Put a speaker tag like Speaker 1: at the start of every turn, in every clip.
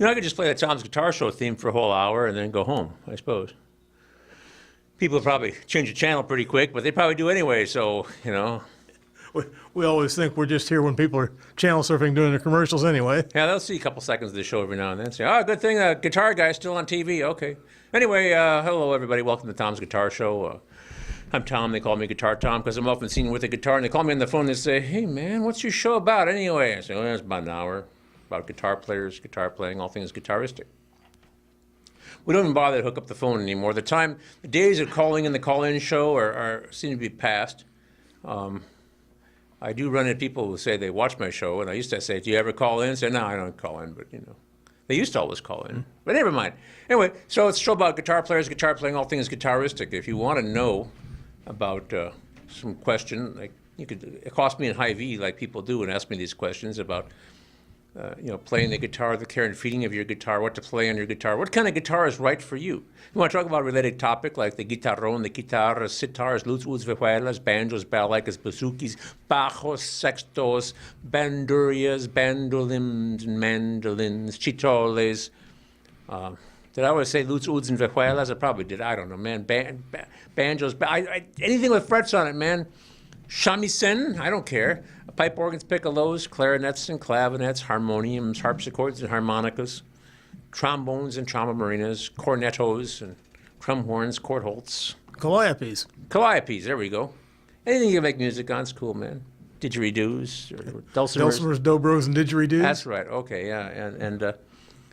Speaker 1: You know, I could just play the Tom's Guitar Show theme for a whole hour and then go home, I suppose. People would probably change the channel pretty quick, but they probably do anyway, so, you know.
Speaker 2: We always think we're just here when people are channel surfing doing their commercials anyway.
Speaker 1: Yeah, they'll see a couple seconds of the show every now and then. Say, oh, good thing a guitar guy's still on TV. Okay. Anyway, hello, everybody. Welcome to Tom's Guitar Show. I'm Tom. They call me Guitar Tom because I'm often seen with a guitar. And they call me on the phone and they say, hey, man, what's your show about anyway? I say, oh, it's about an hour. About guitar players, guitar playing, all things guitaristic. We don't even bother to hook up the phone anymore. The days of calling in the call-in show seem to be past. I do run into people who say they watch my show, and I used to say, do you ever call in? I say, no, I don't call in, but, you know. They used to always call in, but never mind. Anyway, so it's a show about guitar players, guitar playing, all things guitaristic. If you want to know about some question, like you could accost me in Hy-Vee like people do and ask me these questions about playing the guitar, the care and feeding of your guitar, what to play on your guitar, what kind of guitar is right for you. You want to talk about a related topic like the guitarrón, the guitarras, sitars, luts, uds, vihuelas, banjos, balalaikas, bazookies, bajos, sextos, bandurias, bandolins, mandolins, chitoles. Did I always say luts, uds, and vihuelas? I probably did. I don't know, man. Banjos, anything with frets on it, man. Shamisen, I don't care. Pipe organs, piccolos, clarinets and clavinets, harmoniums, harpsichords and harmonicas, trombones and trombomarinas, cornetos and crumhorns, quartholts.
Speaker 2: Calliopes.
Speaker 1: Calliopes, there we go. Anything you can make music on is cool, man. Didgeridoos, or dulcimers.
Speaker 2: Dulcimers, dobros, and didgeridoos.
Speaker 1: That's right, okay, yeah. And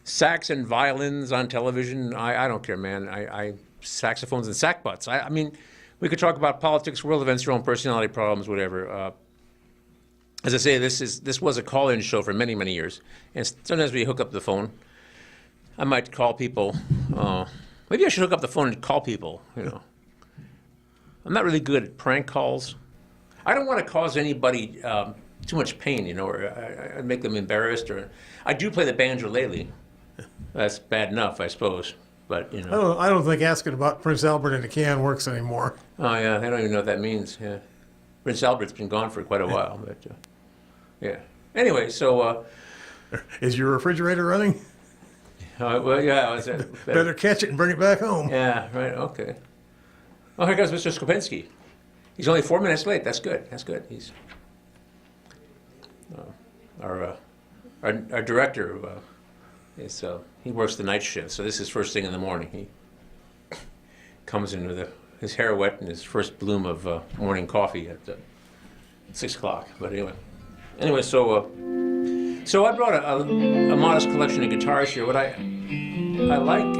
Speaker 1: sax and violins on television, I don't care, man. Saxophones and sackbuts. I mean, we could talk about politics, world events, your own personality problems, whatever. As I say, this was a call-in show for many, many years. And sometimes we hook up the phone. I might call people. Maybe I should hook up the phone and call people, you know. I'm not really good at prank calls. I don't want to cause anybody too much pain, you know, or make them embarrassed. Or I do play the banjo lately. That's bad enough, I suppose. But, you know.
Speaker 2: I don't think asking about Prince Albert in a can works anymore.
Speaker 1: Oh, yeah, I don't even know what that means, yeah. Prince Albert's been gone for quite a while, but yeah. Anyway, so...
Speaker 2: Is your refrigerator running?
Speaker 1: Well, yeah.
Speaker 2: Better catch it and bring it back home.
Speaker 1: Yeah, right, okay. Oh, here goes Mr. Skopinski. He's only 4 minutes late. That's good, that's good. He's our director, he works the night shift, so this is first thing in the morning. He comes in with his hair wet and his first bloom of morning coffee at 6 o'clock. But anyway, so I brought a modest collection of guitars here. What I like, I've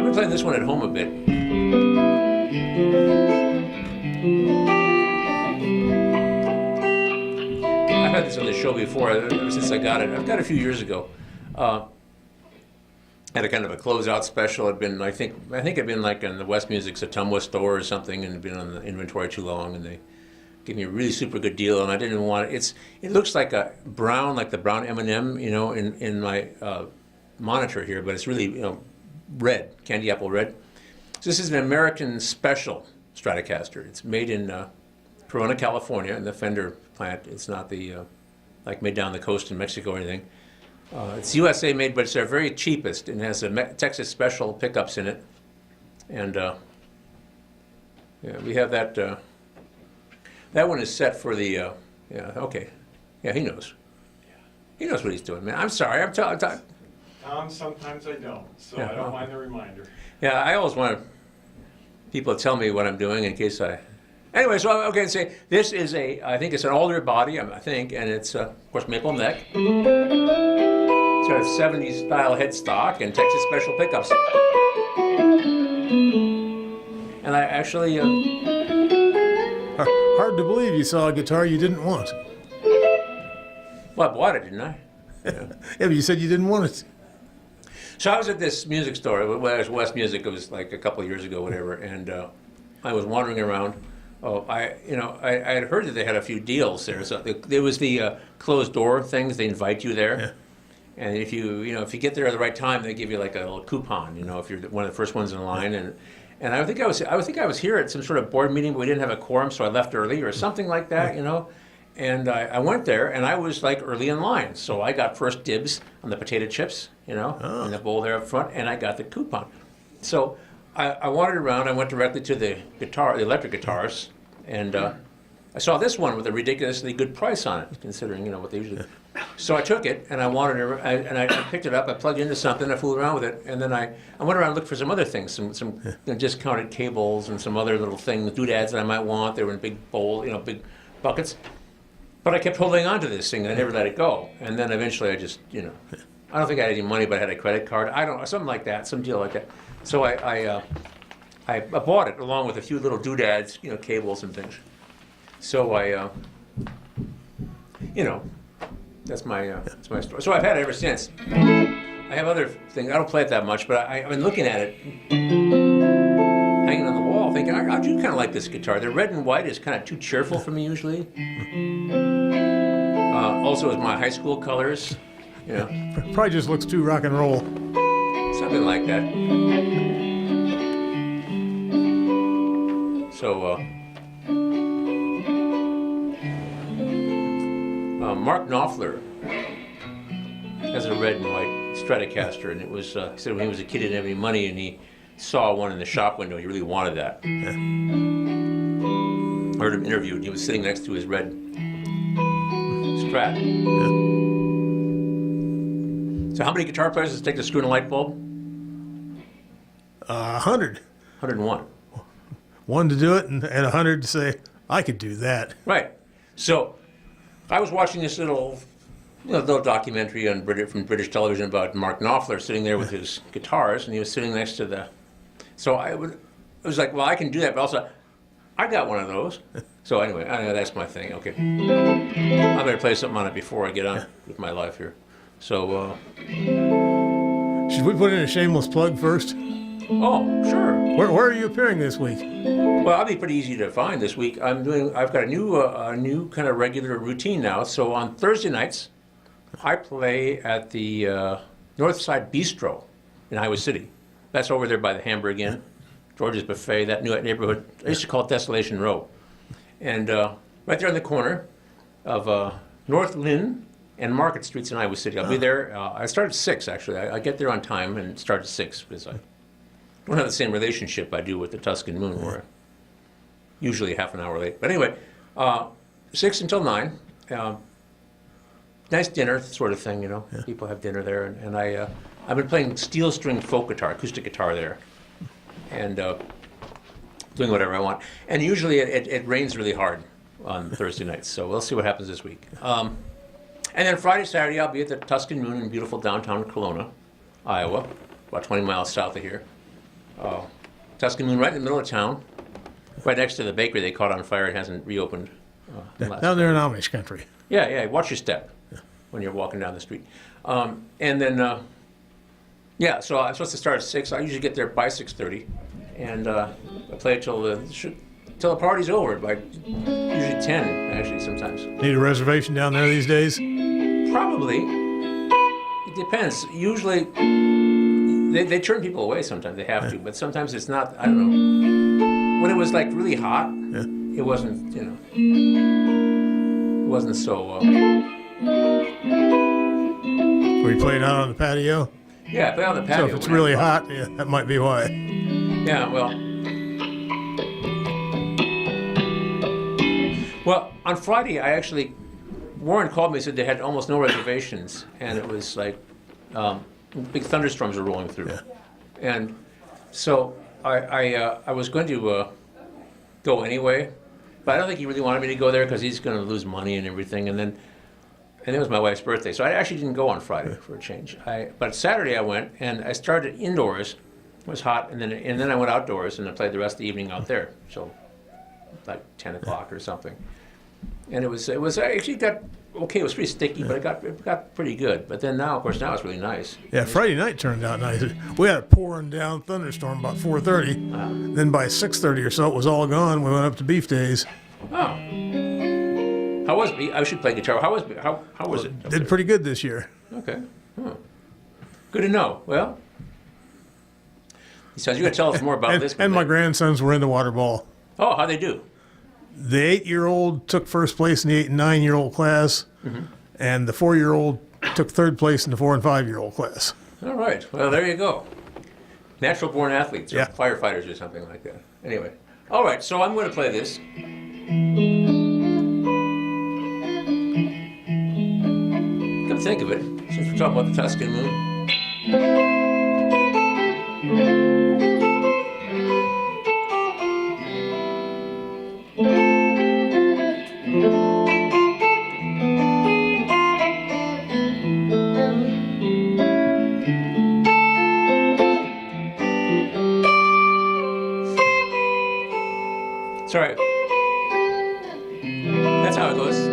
Speaker 1: been playing this one at home a bit. I've had this on the show before, ever since I got it. I've got it a few years ago. Had a kind of a closeout special. It'd been, I think it'd been like in the West Music's Atumwa store or something, and it'd been on the inventory too long, and they gave me a really super good deal, and I didn't want it. It looks like a brown, like the brown M&M, you know, in my monitor here, but it's really, you know, red, candy apple red. So this is an American special Stratocaster. It's made in Corona, California, in the Fender plant. It's not the like made down the coast in Mexico or anything. It's USA made, but it's their very cheapest, and it has a Texas special pickups in it. And yeah, we have that. That one is set for the. Yeah, okay. Yeah, he knows. He knows what he's doing, man. I'm sorry. I'm talking.
Speaker 3: Tom, sometimes I don't, so
Speaker 1: Yeah,
Speaker 3: I don't mind the reminder.
Speaker 1: Yeah, I always want people to tell me what I'm doing in case I. Anyway, so okay, say this is I think it's an alder body, I think, and it's of course maple neck. It's got a 70s style headstock and Texas special pickups. And I actually.
Speaker 2: Hard to believe you saw a guitar you didn't want.
Speaker 1: Well, I bought it, didn't I?
Speaker 2: Yeah, but you said you didn't want it.
Speaker 1: So I was at this music store. Well, it was West Music. It was like a couple of years ago, whatever. And I was wandering around. Oh, I had heard that they had a few deals there. So there was the closed door things. They invite you there,
Speaker 2: Yeah.
Speaker 1: and if you get there at the right time, they give you like a little coupon. You know, if you're one of the first ones in line. And I think I was here at some sort of board meeting, but we didn't have a quorum, so I left early or something like that. You know, And I went there, and I was like early in line. So I got first dibs on the potato chips, in the bowl there up front, and I got the coupon. So I wandered around. I went directly to the electric guitars, and I saw this one with a ridiculously good price on it, considering what they usually. So I took it and I wanted it, and I picked it up. I plugged it into something. I fooled around with it, and then I went around and looked for some other things, some discounted cables and some other little things, doodads that I might want. They were in big big buckets. But I kept holding on to this thing, and I never let it go. And then eventually, I just I don't think I had any money, but I had a credit card. I don't know, something like that, some deal like that. So I bought it along with a few little doodads, cables and things. So that's my story. So I've had it ever since. I have other things. I don't play it that much, but I've been looking at it, hanging on the wall, thinking, I do kind of like this guitar. The red and white is kind of too cheerful for me usually. Also, it's my high school colors.
Speaker 2: Probably just looks too rock and roll.
Speaker 1: Something like that. So, Mark Knopfler has a red and white Stratocaster, and it was, he said when he was a kid he didn't have any money, and he saw one in the shop window. He really wanted that.
Speaker 2: Yeah.
Speaker 1: Heard him interviewed. He was sitting next to his red Strat.
Speaker 2: Yeah.
Speaker 1: So how many guitar players does it take to screw in a light bulb?
Speaker 2: 100.
Speaker 1: 101.
Speaker 2: One to do it, and 100 to say, I could do that.
Speaker 1: Right. So I was watching this little documentary on from British television about Mark Knopfler sitting there with his guitars, and he was sitting next to the. So I was like, well, I can do that, but also I got one of those. So anyway, I know that's my thing. Okay, I'm going to play something on it before I get on with my life here. So.
Speaker 2: Should we put in a shameless plug first?
Speaker 1: Oh, sure.
Speaker 2: Where are you appearing this week?
Speaker 1: Well, I'll be pretty easy to find this week. I've got a new kind of regular routine now. So on Thursday nights, I play at the Northside Bistro in Iowa City. That's over there by the Hamburg Inn, George's Buffet, that new neighborhood. I used to call it Desolation Row. And right there on the corner of North Lynn and Market Streets in Iowa City. I'll be there. I start at 6, actually. I get there on time and start at 6 because I don't have the same relationship I do with the Tuscan Moon, where I'm usually half an hour late. But anyway, 6 until 9. Nice dinner sort of thing, Yeah. People have dinner there. And I've been playing steel string folk guitar, acoustic guitar there, and doing whatever I want. And usually it rains really hard on Thursday nights, so we'll see what happens this week. And then Friday, Saturday, I'll be at the Tuscan Moon in beautiful downtown Kelowna, Iowa, about 20 miles south of here. Tuscan Moon right in the middle of town, right next to the bakery they caught on fire. It hasn't reopened.
Speaker 2: Down there in Amish country.
Speaker 1: Yeah, watch your step when you're walking down the street. And then, so I'm supposed to start at 6. I usually get there by 6:30, and I play till the party's over, by usually 10, actually, sometimes.
Speaker 2: Need a reservation down there these days?
Speaker 1: Probably. It depends. Usually, they turn people away sometimes. They have to, but sometimes it's not, I don't know. When it was like really hot, it wasn't, it wasn't so...
Speaker 2: Were you playing out on the patio?
Speaker 1: Yeah, I play on the patio.
Speaker 2: So if it's really hot, that might be why.
Speaker 1: Yeah, well, on Friday, Warren called me and said they had almost no reservations, and it was like big thunderstorms were rolling through.
Speaker 2: Yeah.
Speaker 1: And so I was going to go anyway, but I don't think he really wanted me to go there because he's going to lose money and everything. And it was my wife's birthday, so I actually didn't go on Friday for a change. But Saturday I went, and I started indoors. It was hot, and then I went outdoors, and I played the rest of the evening out there. So like 10 o'clock or something. And it was actually got okay. It was pretty sticky, but it got pretty good. But then now it's really nice.
Speaker 2: Yeah, Friday night turned out nice. We had a pouring down thunderstorm about 4:30. Then by 6:30 or so, it was all gone. We went up to Beef Days.
Speaker 1: Oh, how was it? I should play guitar. How was it?
Speaker 2: Did pretty good this year.
Speaker 1: Okay. Oh. Good to know. Well, he says you got to tell us more about this.
Speaker 2: And my grandsons were in the water ball.
Speaker 1: Oh, how'd they do?
Speaker 2: The 8-year-old took first place in the 8 and 9-year-old class, and the 4-year-old took third place in the 4 and 5-year-old class.
Speaker 1: All right. Well, there you go. Natural born athletes or
Speaker 2: Yeah.
Speaker 1: firefighters or something like that. Anyway. All right. So I'm going to play this. Come to think of it, since we're talking about the Tuscan moon. Sorry. That's how it goes.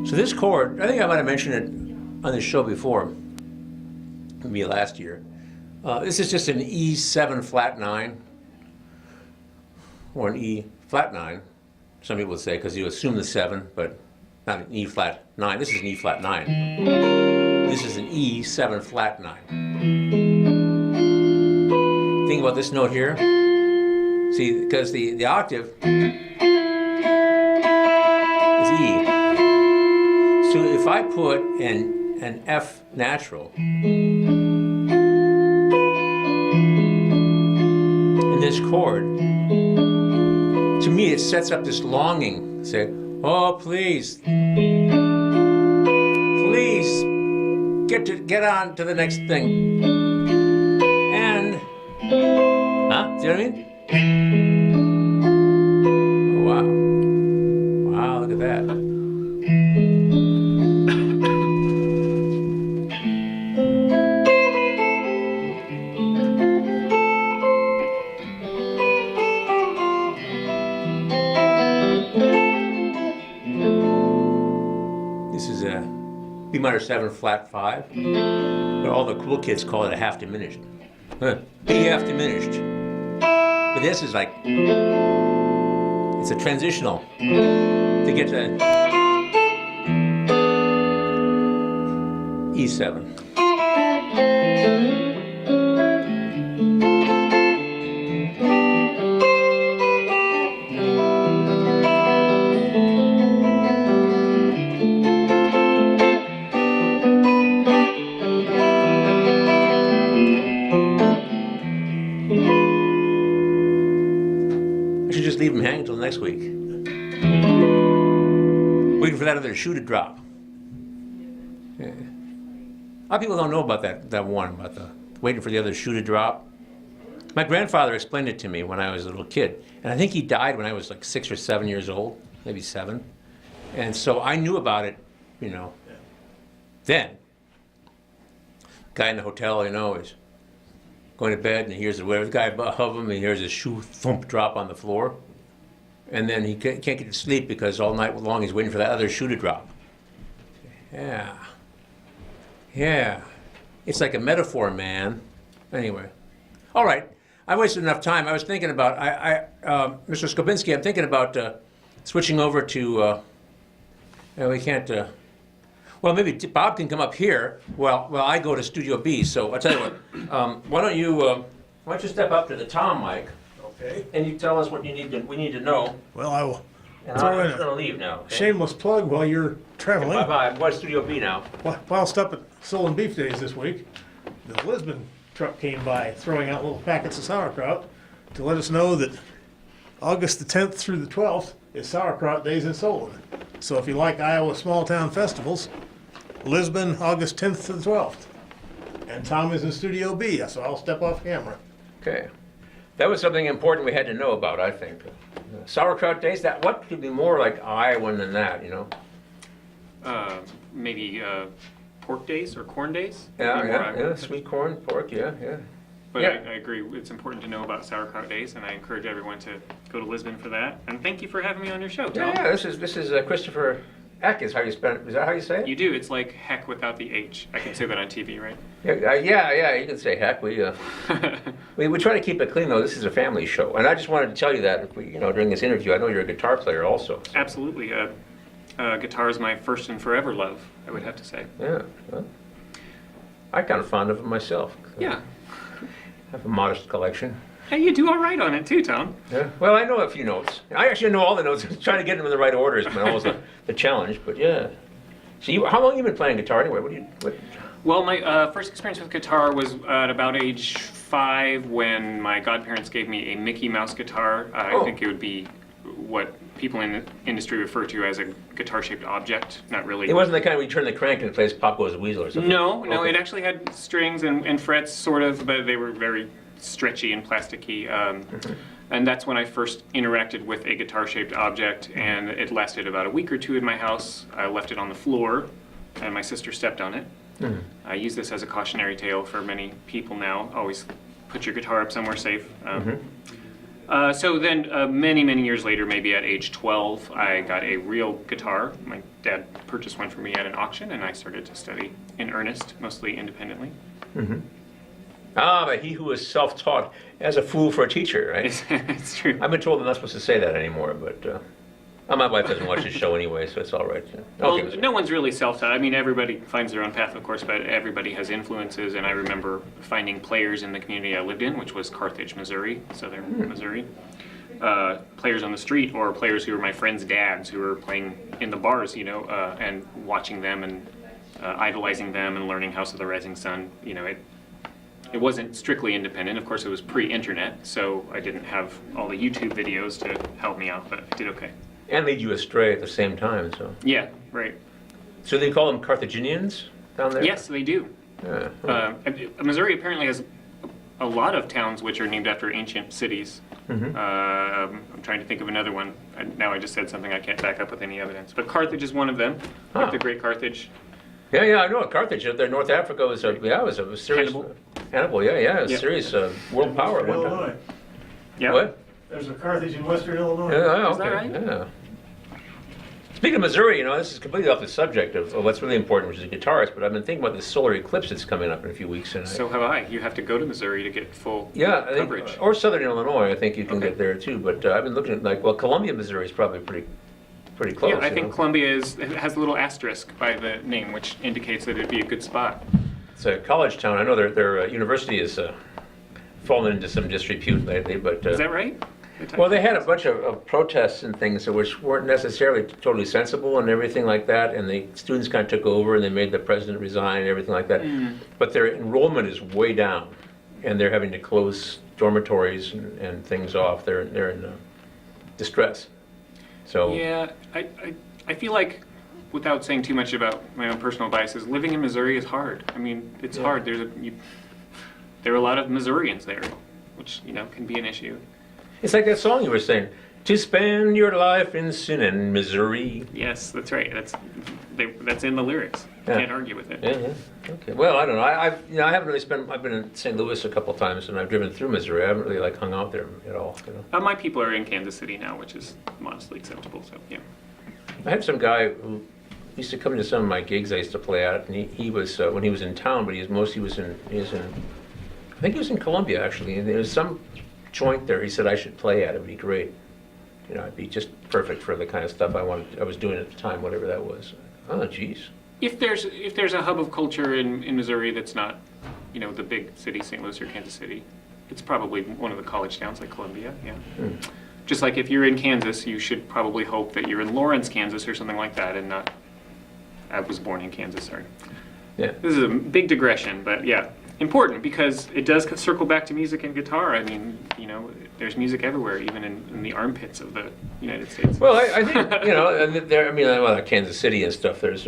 Speaker 1: So this chord, I think I might have mentioned it on this show before, maybe last year. This is just an E7 flat 9, or an E flat 9, some people would say, because you assume the 7, but not an E flat 9. This is an E flat 9. This is an E7 flat 9. Think about this note here. See, because the octave is E. So if I put an F natural in this chord, to me it sets up this longing. Say, oh please, please get on to the next thing. And see what I mean? Oh, wow. Wow, look at that. B minor 7 flat 5, but all the cool kids call it a half diminished. B half diminished. But this is like, it's a transitional to get to E7. Leave them hanging until next week. Waiting for that other shoe to drop. Yeah. A lot of people don't know about that one, about the waiting for the other shoe to drop. My grandfather explained it to me when I was a little kid, and I think he died when I was like 6 or 7 years old, maybe 7. And so I knew about it, then. Guy in the hotel, is going to bed, and he hears the guy above him, and he hears his shoe thump drop on the floor. And then he can't get to sleep because all night long he's waiting for that other shoe to drop. Yeah. It's like a metaphor, man. Anyway. All right. I wasted enough time. I was thinking about, Mr. Skopinski, I'm thinking about switching over to, we can't, well, maybe Bob can come up here. Well, I go to Studio B. So I'll tell you what, why don't you step up to the Tom mic?
Speaker 2: Okay.
Speaker 1: And you tell us what we need to know.
Speaker 2: Well, I will.
Speaker 1: And I'm just going to leave now. Okay?
Speaker 2: Shameless plug while you're traveling.
Speaker 1: Bye-bye. I'm going to Studio B now.
Speaker 2: Whilst up at Soul and Beef Days this week, the Lisbon truck came by throwing out little packets of sauerkraut to let us know that August the 10th through the 12th is Sauerkraut Days in Solon. So if you like Iowa small town festivals, Lisbon, August 10th to the 12th. And Tom is in Studio B, so I'll step off camera.
Speaker 1: Okay. That was something important we had to know about, I think. Sauerkraut days, that what could be more like Iowan than that, you know?
Speaker 4: Maybe pork days or corn days?
Speaker 1: Yeah,
Speaker 4: Maybe more
Speaker 1: yeah, sweet corn, pork, yeah.
Speaker 4: But
Speaker 1: Yeah.
Speaker 4: I agree, it's important to know about sauerkraut days, and I encourage everyone to go to Lisbon for that. And thank you for having me on your show, Tom.
Speaker 1: Yeah, this is Christopher Eck is how you spell it. Is that how you say it?
Speaker 4: You do, it's like heck without the H. I can say that on TV, right?
Speaker 1: Yeah, you can say heck. We try to keep it clean, though. This is a family show. And I just wanted to tell you that, if we, during this interview, I know you're a guitar player also. So.
Speaker 4: Absolutely. Guitar is my first and forever love, I would have to say.
Speaker 1: Yeah. Well, I'm kind of fond of it myself.
Speaker 4: Yeah.
Speaker 1: I have a modest collection.
Speaker 4: Hey, you do all right on it too, Tom.
Speaker 1: Yeah. Well, I know a few notes. I actually know all the notes. Trying to get them in the right order has been always the challenge. But yeah. So how long have you been playing guitar anyway?
Speaker 4: Well, my first experience with guitar was at about age 5 when my godparents gave me a Mickey Mouse guitar. I think it would be what people in the industry refer to as a guitar-shaped object. Not really.
Speaker 1: It wasn't the kind where you turn the crank and it plays Pop Goes the Weasel or something?
Speaker 4: No,
Speaker 1: Okay.
Speaker 4: it actually had strings and frets, sort of, but they were very stretchy and plasticky. And that's when I first interacted with a guitar-shaped object, and it lasted about a week or two in my house. I left it on the floor, and my sister stepped on it. I use this as a cautionary tale for many people now. Always put your guitar up somewhere safe. So then many, many years later, maybe at age 12, I got a real guitar. My dad purchased one for me at an auction, and I started to study in earnest, mostly independently.
Speaker 1: But he who is self-taught as a fool for a teacher, right?
Speaker 4: It's true.
Speaker 1: I've been told I'm not supposed to say that anymore, but my wife doesn't watch this show anyway, so it's all right.
Speaker 4: Well,
Speaker 1: Okay.
Speaker 4: no one's really self-taught. I mean, everybody finds their own path, of course, but everybody has influences. And I remember finding players in the community I lived in, which was Carthage, Missouri, southern Missouri. Players on the street, or players who were my friends' dads who were playing in the bars, and watching them and idolizing them and learning House of the Rising Sun. It wasn't strictly independent. Of course, it was pre-internet, so I didn't have all the YouTube videos to help me out, but I did okay.
Speaker 1: And lead you astray at the same time, so.
Speaker 4: Yeah, right.
Speaker 1: So they call them Carthaginians down there?
Speaker 4: Yes, they do.
Speaker 1: Yeah.
Speaker 4: Missouri apparently has a lot of towns which are named after ancient cities. I'm trying to think of another one. Now I just said something I can't back up with any evidence. But Carthage is one of them, like the Great Carthage.
Speaker 1: Yeah, I know. Carthage up there, North Africa was a serious. Hannibal, a serious world power at one time.
Speaker 2: Illinois.
Speaker 4: Yeah.
Speaker 1: What?
Speaker 2: There's a Carthage in Western Illinois.
Speaker 1: Yeah,
Speaker 4: Is that
Speaker 1: okay.
Speaker 4: right?
Speaker 1: Yeah. Speaking of Missouri, this is completely off the subject of what's really important, which is a guitarist, but I've been thinking about this solar eclipse that's coming up in a few weeks. And
Speaker 4: So have I. You have to go to Missouri to get full
Speaker 1: I think,
Speaker 4: coverage.
Speaker 1: or Southern Illinois, I think you can get there too. But I've been looking at Columbia, Missouri is probably pretty close.
Speaker 4: Yeah, I think Columbia has a little asterisk by the name, which indicates that it'd be a good spot.
Speaker 1: It's a college town. I know their university has fallen into some disrepute lately, but
Speaker 4: Is that right?
Speaker 1: well, they had a bunch of protests and things which weren't necessarily totally sensible and everything like that, and the students kind of took over and they made the president resign and everything like that. But their enrollment is way down, and they're having to close dormitories and things off. They're in distress. So
Speaker 4: Yeah, I feel like, without saying too much about my own personal biases, living in Missouri is hard. I mean, it's hard. There are a lot of Missourians there, which can be an issue.
Speaker 1: it's like that song you were saying, "To spend your life in sin and misery."
Speaker 4: Yes, that's right. That's in the lyrics.
Speaker 1: Yeah.
Speaker 4: Can't argue with it.
Speaker 1: Yeah. Okay. Well, I don't know. I haven't really spent. I've been in St. Louis a couple of times, and I've driven through Missouri. I haven't really hung out there at all.
Speaker 4: My people are in Kansas City now, which is modestly acceptable. So yeah.
Speaker 1: I had some guy who used to come to some of my gigs I used to play at, and he was when he was in town, but he was in I think he was in Columbia actually, and there was some joint there. He said I should play at. It would be great. It'd be just perfect for the kind of stuff I was doing at the time, whatever that was. Oh, geez.
Speaker 4: If there's a hub of culture in Missouri that's not, the big city, St. Louis or Kansas City, it's probably one of the college towns like Columbia. Yeah. Just like if you're in Kansas, you should probably hope that you're in Lawrence, Kansas, or something like that, and not. I was born in Kansas. Sorry.
Speaker 1: Yeah.
Speaker 4: This is a big digression, but yeah, important because it does circle back to music and guitar. I mean, there's music everywhere, even in the armpits of the United States.
Speaker 1: Well, I think and Kansas City and stuff. There's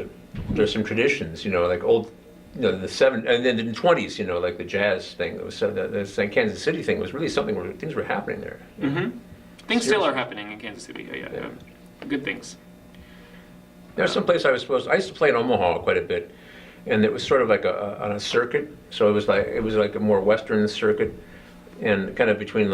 Speaker 1: there's some traditions, like old, and then in the 20s, like the jazz thing. That was the Kansas City thing was really something where things were happening there.
Speaker 4: Things still are happening in Kansas City. Yeah. Good things.
Speaker 1: There's some place I used to play in Omaha quite a bit, and it was sort of like on a circuit. So it was like a more western circuit, and kind of between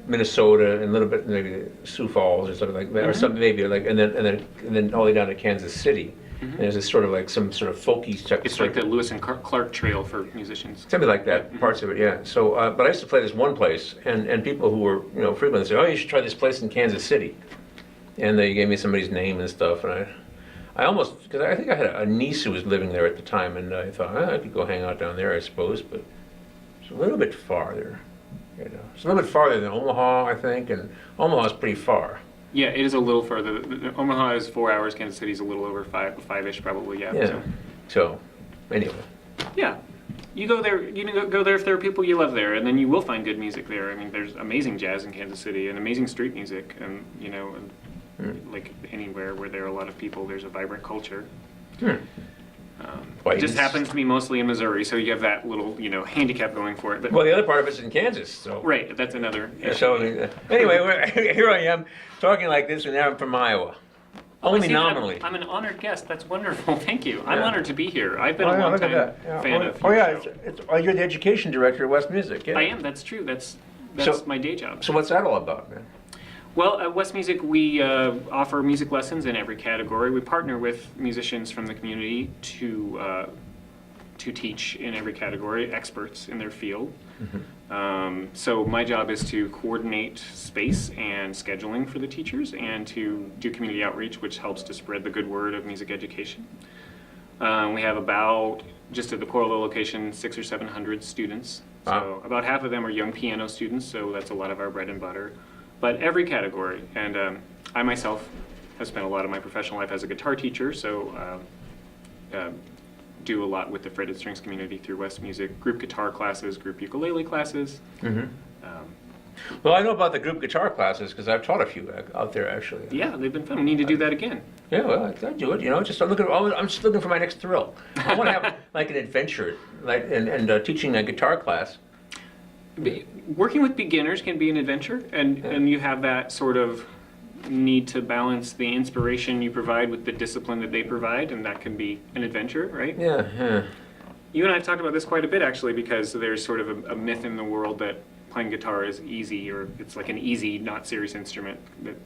Speaker 1: Minnesota and a little bit maybe Sioux Falls or something like that, or something maybe like, and then all the way down to Kansas City. And there's this sort of like some sort of folky type.
Speaker 4: It's like the Lewis and Clark Trail for musicians.
Speaker 1: Something like that, parts of it, yeah. So, but I used to play this one place, and people who were frequent said, "Oh, you should try this place in Kansas City," and they gave me somebody's name and stuff, and I almost, because I think I had a niece who was living there at the time, and I thought I could go hang out down there, I suppose, but it's a little bit farther. It's a little bit farther than Omaha, I think, and Omaha's pretty far.
Speaker 4: Yeah, it is a little further. Omaha is 4 hours. Kansas City's a little over five-ish probably. Yeah.
Speaker 1: Yeah. So, anyway.
Speaker 4: Yeah, you go there. Go there if there are people you love there, and then you will find good music there. I mean, there's amazing jazz in Kansas City and amazing street music, and like anywhere where there are a lot of people, there's a vibrant culture. It just happens to be mostly in Missouri, so you have that little, handicap going for it. But
Speaker 1: Well, the other part of it's in Kansas, so.
Speaker 4: right, that's another issue.
Speaker 1: So anyway, here I am talking like this, and now I'm from Iowa. Only
Speaker 4: See,
Speaker 1: nominally.
Speaker 4: I'm an honored guest. That's wonderful. Thank you. I'm
Speaker 1: Yeah.
Speaker 4: honored to be here. I've been
Speaker 1: Oh,
Speaker 4: a
Speaker 1: yeah,
Speaker 4: long
Speaker 1: look at
Speaker 4: time
Speaker 1: that. Yeah.
Speaker 4: fan
Speaker 1: Oh,
Speaker 4: of
Speaker 1: oh
Speaker 4: your
Speaker 1: yeah,
Speaker 4: show.
Speaker 1: you're the education director of West Music. Yeah.
Speaker 4: I am. That's true. That's
Speaker 1: So-
Speaker 4: my day job.
Speaker 1: So what's that all about, man?
Speaker 4: Well, at West Music, we offer music lessons in every category. We partner with musicians from the community to teach in every category, experts in their field. So my job is to coordinate space and scheduling for the teachers and to do community outreach, which helps to spread the good word of music education. We have about, just at the Coralville location, 600 or 700 students. So about half of them are young piano students, so that's a lot of our bread and butter. But every category, and I myself have spent a lot of my professional life as a guitar teacher, so do a lot with the fretted strings community through West Music, group guitar classes, group ukulele classes.
Speaker 1: Well, I know about the group guitar classes because I've taught a few out there actually.
Speaker 4: Yeah, they've been fun. We need to do that again.
Speaker 1: Yeah, well, I do it. I'm just looking for my next thrill. I want to have like an adventure, and teaching a guitar class.
Speaker 4: Working with beginners can be an adventure, and you have that sort of need to balance the inspiration you provide with the discipline that they provide, and that can be an adventure, right?
Speaker 1: Yeah.
Speaker 4: You and I have talked about this quite a bit, actually, because there's sort of a myth in the world that playing guitar is easy, or it's like an easy, not serious instrument. That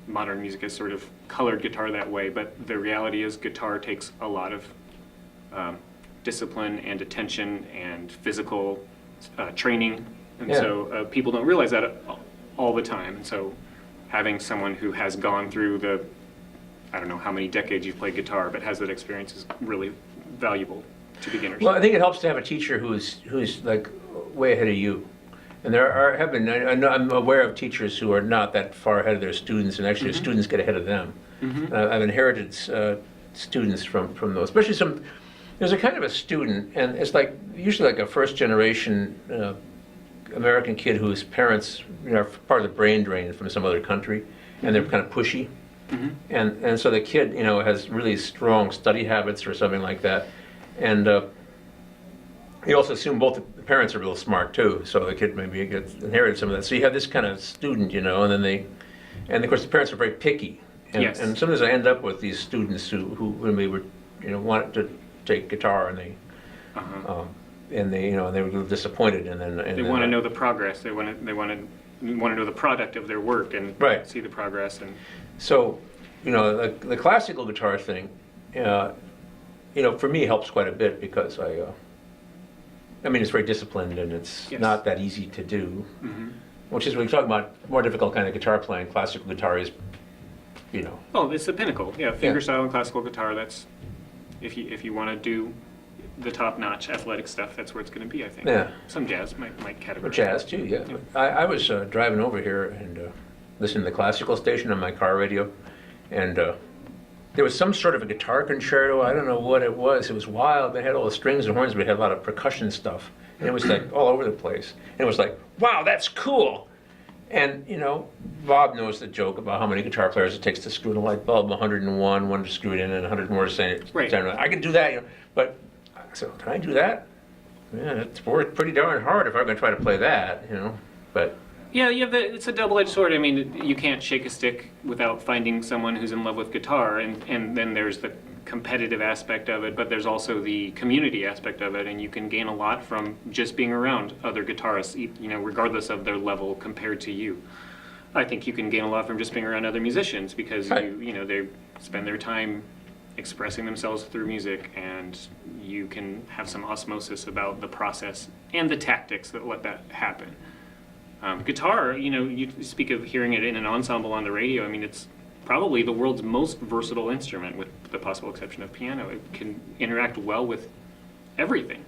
Speaker 4: modern music has sort of colored guitar that way, but the reality is guitar takes a lot of discipline and attention and physical training, and so people don't realize that all the time. And so having someone who has gone through I don't know how many decades you've played guitar, but has that experience is really valuable to beginners.
Speaker 1: Well, I think it helps to have a teacher who's like way ahead of you. And I'm aware of teachers who are not that far ahead of their students, and actually the students get ahead of them. I've inherited students from those, especially there's a kind of a student, and it's like usually like a first generation American kid whose parents are part of the brain drain from some other country, and they're kind of pushy. And so the kid, has really strong study habits or something like that. And you also assume both the parents are real smart too, so the kid maybe gets inherited some of that. So you have this kind of student, and of course the parents are very picky. And,
Speaker 4: Yes.
Speaker 1: and sometimes I end up with these students who maybe were, wanted to take guitar, and they were a little disappointed, and then
Speaker 4: They want to know the progress. They want to know the product of their work and
Speaker 1: Right.
Speaker 4: see the progress. And
Speaker 1: So, the classical guitar thing, for me helps quite a bit because it's very disciplined and it's
Speaker 4: Yes.
Speaker 1: not that easy to do. Which is when you talk about more difficult kind of guitar playing. Classical guitar is,
Speaker 4: oh, it's the pinnacle. Yeah, fingerstyle and classical guitar. That's if you want to do the top-notch athletic stuff, that's where it's going to be. I think.
Speaker 1: Yeah.
Speaker 4: Some jazz might categorize.
Speaker 1: jazz too. Yeah. I was driving over here and listening to the classical station on my car radio, and there was some sort of a guitar concerto. I don't know what it was. It was wild. They had all the strings and horns, but it had a lot of percussion stuff. And it was like all over the place. And it was like, wow, that's cool. And, Bob knows the joke about how many guitar players it takes to screw in a light bulb, 101, one to screw it in, and 100 more to say it.
Speaker 4: Right.
Speaker 1: I can do that, but, so, can I do that? Yeah, it's worked pretty darn hard if I'm going to try to play that, but...
Speaker 4: Yeah, it's a double-edged sword. I mean, you can't shake a stick without finding someone who's in love with guitar, and then there's the competitive aspect of it, but there's also the community aspect of it, and you can gain a lot from just being around other guitarists, regardless of their level compared to you. I think you can gain a lot from just being around other musicians because
Speaker 1: Right.
Speaker 4: they spend their time expressing themselves through music, and you can have some osmosis about the process and the tactics that let that happen. Guitar, you speak of hearing it in an ensemble on the radio. I mean, it's probably the world's most versatile instrument, with the possible exception of piano. It can interact well with everything.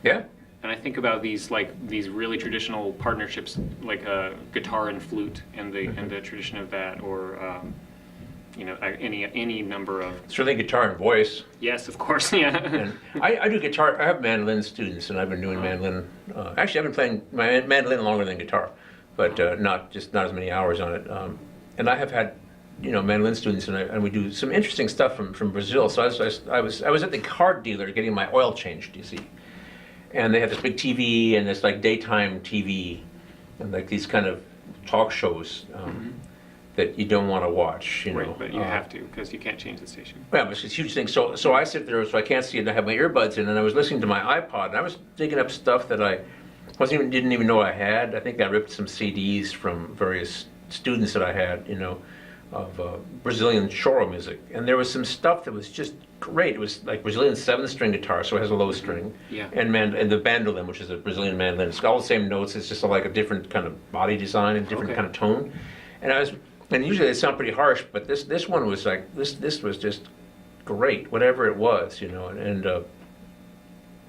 Speaker 1: Yeah.
Speaker 4: And I think about these really traditional partnerships, like guitar and flute, and the tradition of that, or any number of.
Speaker 1: Certainly guitar and voice.
Speaker 4: Yes, of course, yeah.
Speaker 1: And I do guitar. I have mandolin students, and I've been doing mandolin. Actually, I've been playing my mandolin longer than guitar, but not as many hours on it. And I have had, mandolin students, and we do some interesting stuff from Brazil. So I was at the card dealer getting my oil changed. You see, and they have this big TV and this like daytime TV, and like these kind of talk shows. That you don't want to watch,
Speaker 4: Right, but you have to, because you can't change the station.
Speaker 1: Yeah, but it's a huge thing. So I sit there, so I can't see it, and I have my earbuds in, and I was listening to my iPod, and I was digging up stuff that I didn't even know I had. I think I ripped some CDs from various students that I had, of Brazilian choro music, and there was some stuff that was just great. It was like Brazilian 7-string guitar, so it has a low string,
Speaker 4: Yeah.
Speaker 1: and the bandolin, which is a Brazilian mandolin. It's got all the same notes. It's just like a different kind of body design and different
Speaker 4: Okay.
Speaker 1: kind of tone, and usually they sound pretty harsh, but this one was like this was just great, whatever it was, and I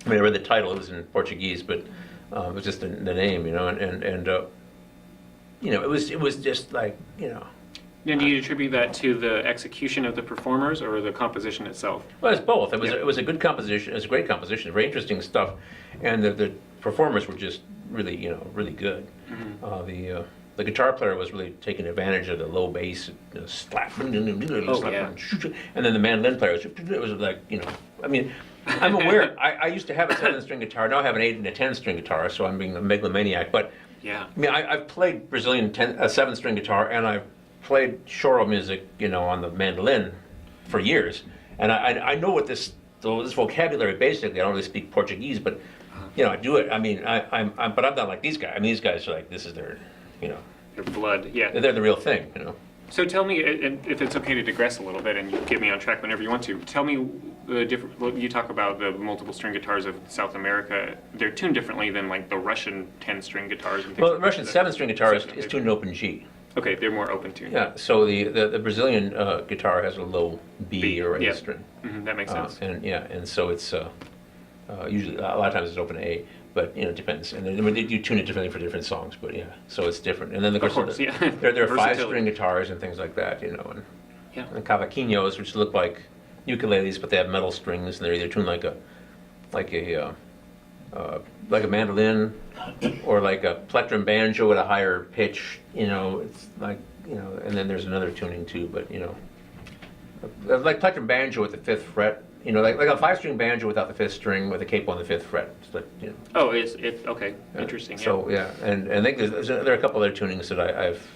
Speaker 1: mean, I read the title, it was in Portuguese, but it was just the name, and it was just like,
Speaker 4: And do you attribute that to the execution of the performers or the composition itself?
Speaker 1: well, it's both.
Speaker 4: Yeah.
Speaker 1: It was a good composition. It was a great composition, very interesting stuff, and the performers were just really, really good. The guitar player was really taking advantage of the low bass, slap, and then the mandolin player was like, I mean, I'm aware. I used to have a 7-string guitar. Now I have an 8 and a 10-string guitar, so I'm being a megalomaniac. But
Speaker 4: Yeah.
Speaker 1: I mean, I've played Brazilian 7-string guitar, and I've played choro music, on the mandolin for years, and I know what this vocabulary basically. I don't really speak Portuguese, but I do it. I mean, but I'm not like these guys. I mean, these guys are like, this is their,
Speaker 4: Your blood, yeah.
Speaker 1: they're the real thing,
Speaker 4: So tell me, if it's okay to digress a little bit, and you get me on track whenever you want to, tell me the different, well, you talk about the multiple string guitars of South America. They're tuned differently than like the Russian 10-string guitars and things
Speaker 1: Well, the
Speaker 4: like
Speaker 1: Russian
Speaker 4: that.
Speaker 1: 7-string guitar is
Speaker 4: Section-
Speaker 1: tuned in open G.
Speaker 4: Okay, they're more open tuned.
Speaker 1: Yeah, so the Brazilian guitar has a low B or A
Speaker 4: yeah.
Speaker 1: string.
Speaker 4: That makes sense.
Speaker 1: And so it's usually, a lot of times it's open A, but it depends. And then you tune it differently for different songs, but yeah, so it's different. And then of course,
Speaker 4: yeah.
Speaker 1: there are
Speaker 4: Versatility.
Speaker 1: 5-string guitars and things like that, and
Speaker 4: Yeah.
Speaker 1: cavaquinhos, which look like ukuleles, but they have metal strings, and they're either tuned like a mandolin or like a plectrum banjo at a higher pitch. It's like and then there's another tuning too, but like plectrum banjo with the 5th fret. Like a 5-string banjo without the 5th string with a capo on the 5th fret. It's like,
Speaker 4: Oh, it's okay. Interesting. Yeah.
Speaker 1: So yeah, and I think there are a couple other tunings that I've.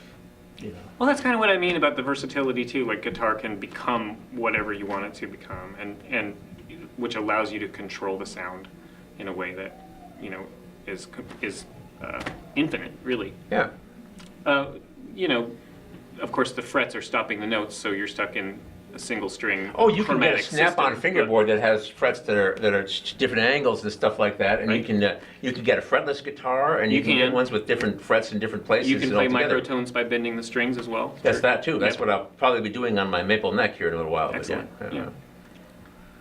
Speaker 4: Well, that's kind of what I mean about the versatility too. Like guitar can become whatever you want it to become, and which allows you to control the sound in a way that is infinite, really.
Speaker 1: Yeah.
Speaker 4: Of course, the frets are stopping the notes, so you're stuck in a single string.
Speaker 1: Oh, you can get a
Speaker 4: chromatic
Speaker 1: snap-on
Speaker 4: system,
Speaker 1: fingerboard that has frets that are different angles and stuff like that, and
Speaker 4: Right.
Speaker 1: you can get a fretless guitar, and you can get ones with different frets in different places.
Speaker 4: You can
Speaker 1: and
Speaker 4: play
Speaker 1: altogether.
Speaker 4: microtones by bending the strings as well.
Speaker 1: That's that too. That's
Speaker 4: Yep.
Speaker 1: what I'll probably be doing on my maple neck here in a little while. but
Speaker 4: Excellent.
Speaker 1: Yeah.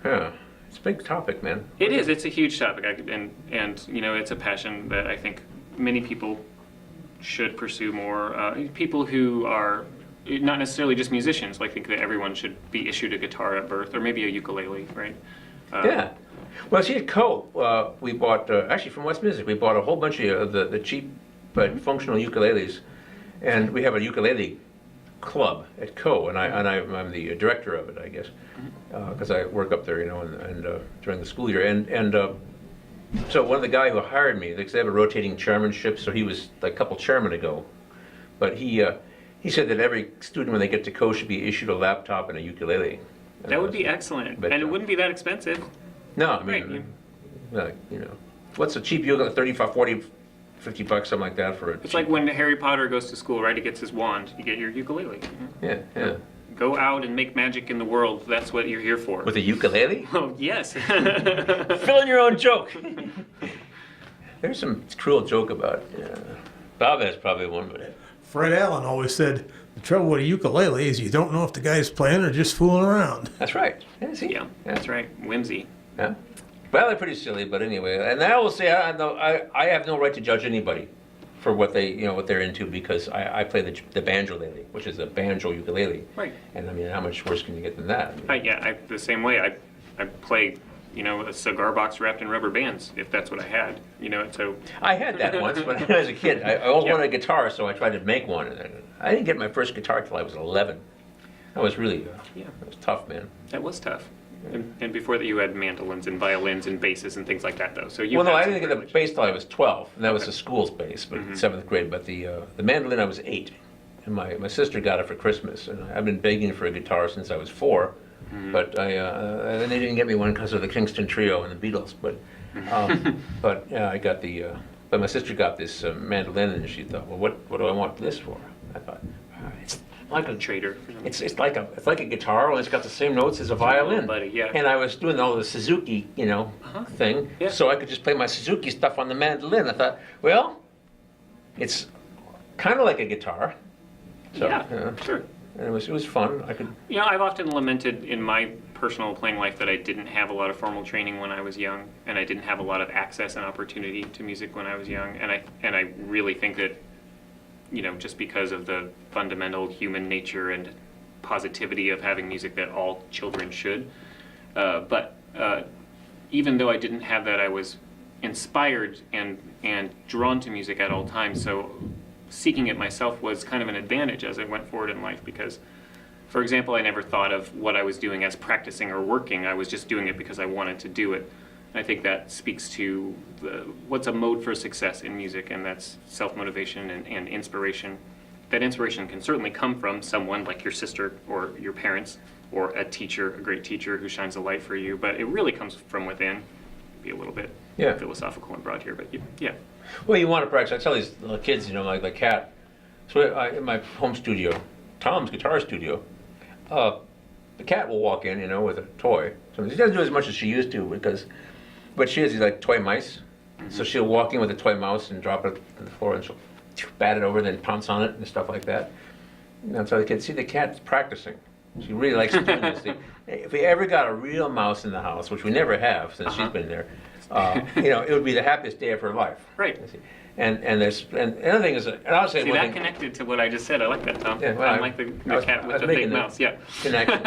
Speaker 1: Yeah. It's a big topic, man.
Speaker 4: It is. It's a huge topic, and it's a passion that I think many people should pursue more. People who are not necessarily just musicians. I think that everyone should be issued a guitar at birth, or maybe a ukulele, right?
Speaker 1: Yeah. Well, see, at Co, we bought, actually from West Music, we bought a whole bunch of the cheap but functional ukuleles. And we have a ukulele club at Co, and I'm the director of it, I guess, because I work up there, and during the school year. So one of the guy who hired me, because they have a rotating chairmanship, so he was like a couple chairmen ago, but he said that every student when they get to Co should be issued a laptop and a ukulele. And
Speaker 4: That would be excellent,
Speaker 1: But,
Speaker 4: and it wouldn't be that expensive.
Speaker 1: No, I
Speaker 4: Right,
Speaker 1: mean, what's a cheap ukulele? 35, 40, $50, something like that for a
Speaker 4: It's
Speaker 1: cheap-
Speaker 4: like when Harry Potter goes to school, right? He gets his wand. You get your ukulele.
Speaker 1: Yeah.
Speaker 4: Go out and make magic in the world. That's what you're here for.
Speaker 1: With a ukulele?
Speaker 4: Oh, yes.
Speaker 1: Fill in your own joke. There's some cruel joke about. Bob has probably one, but
Speaker 2: Fred Allen always said, the trouble with a ukulele is you don't know if the guy's playing or just fooling around.
Speaker 1: that's right. Yeah, see?
Speaker 4: Yeah, that's right. Whimsy.
Speaker 1: Yeah. Well, they're pretty silly, but anyway. And I will say, I have no right to judge anybody for what what they're into, because I play the banjo-lele, which is a banjo ukulele.
Speaker 4: Right.
Speaker 1: And I mean, how much worse can you get than that?
Speaker 4: The same way. I play, a cigar box wrapped in rubber bands, if that's what I had. So
Speaker 1: I had that once, but as a kid, I always
Speaker 4: Yeah.
Speaker 1: wanted a guitar, so I tried to make one. And I didn't get my first guitar till I was 11. That was really, it was tough, man.
Speaker 4: that was tough. And before that, you had mandolins and violins and basses and things like that, though. So you.
Speaker 1: Well, no,
Speaker 4: had
Speaker 1: I
Speaker 4: some
Speaker 1: didn't get the
Speaker 4: privilege.
Speaker 1: bass till I was 12, and that was
Speaker 4: Okay.
Speaker 1: the school's bass, but 7th grade. But the mandolin I was 8, and my sister got it for Christmas, and I've been begging for a guitar since I was 4. But and they didn't get me one because of the Kingston Trio and the Beatles. But I got but my sister got this mandolin, and she thought, well, what do I want this for? I thought, it's like a
Speaker 4: Trader.
Speaker 1: It's like a guitar, and it's got the same notes as a violin.
Speaker 4: buddy, yeah.
Speaker 1: And I was doing all the Suzuki, thing,
Speaker 4: Yeah.
Speaker 1: so I could just play my Suzuki stuff on the mandolin. I thought, well, it's kind of like a guitar. So,
Speaker 4: Yeah, sure.
Speaker 1: And it was fun. I could.
Speaker 4: I've often lamented in my personal playing life that I didn't have a lot of formal training when I was young, and I didn't have a lot of access and opportunity to music when I was young. And I really think that, just because of the fundamental human nature and positivity of having music that all children should. But even though I didn't have that, I was inspired and drawn to music at all times. So seeking it myself was kind of an advantage as I went forward in life, because, for example, I never thought of what I was doing as practicing or working. I was just doing it because I wanted to do it. And I think that speaks to what's a mode for success in music, and that's self-motivation and inspiration. That inspiration can certainly come from someone like your sister or your parents or a teacher, a great teacher who shines a light for you, but it really comes from within. Be a little bit philosophical and broad here, but yeah.
Speaker 1: Well, you want to practice. I tell these little kids, like the cat. So in my home studio, Tom's guitar studio, the cat will walk in, with a toy. So she doesn't do as much as she used to but she has these like toy mice. So she'll walk in with a toy mouse and drop it on the floor, and she'll bat it over, then pounce on it and stuff like that. And so the kids see the cat's practicing. She really likes doing this. If we ever got a real mouse in the house, which we never have since she's been there, it would be the happiest day of her life.
Speaker 4: Right.
Speaker 1: And the other thing is, and I'll say
Speaker 4: See,
Speaker 1: one
Speaker 4: that
Speaker 1: thing.
Speaker 4: connected to what I just said. I like that, Tom.
Speaker 1: Yeah, well,
Speaker 4: Unlike the cat with the big mouse. Yeah.
Speaker 1: Connection.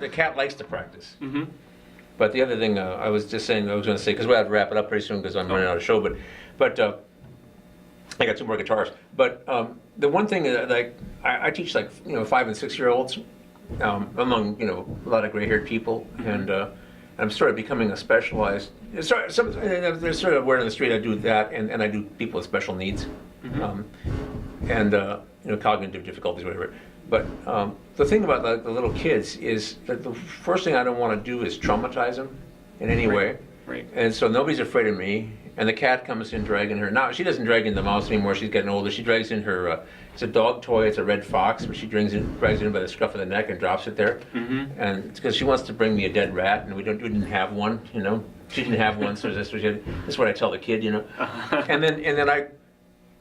Speaker 1: The cat likes to practice. Mm-hmm. But the other thing I was going to say, because we'll have to wrap it up pretty soon because I'm running out of show, but I got 2 more guitars. But the one thing that I teach 5 and 6 year olds among a lot of gray-haired people, and I'm sort of becoming a specialized. They're sort of word on the street. I do that, and I do people with special needs, and cognitive difficulties, whatever. But the thing about the little kids is that the first thing I don't want to do is traumatize them in any way.
Speaker 4: Right.
Speaker 1: And so nobody's afraid of me. And the cat comes in dragging her. Now, she doesn't drag in the mouse anymore. She's getting older. She drags in her, it's a dog toy. It's a red fox, but she drags it in by the scruff of the neck and drops it there. Mm-hmm. And it's because she wants to bring me a dead rat, and we didn't have one, She didn't have one, so this is what I tell the kid, And then I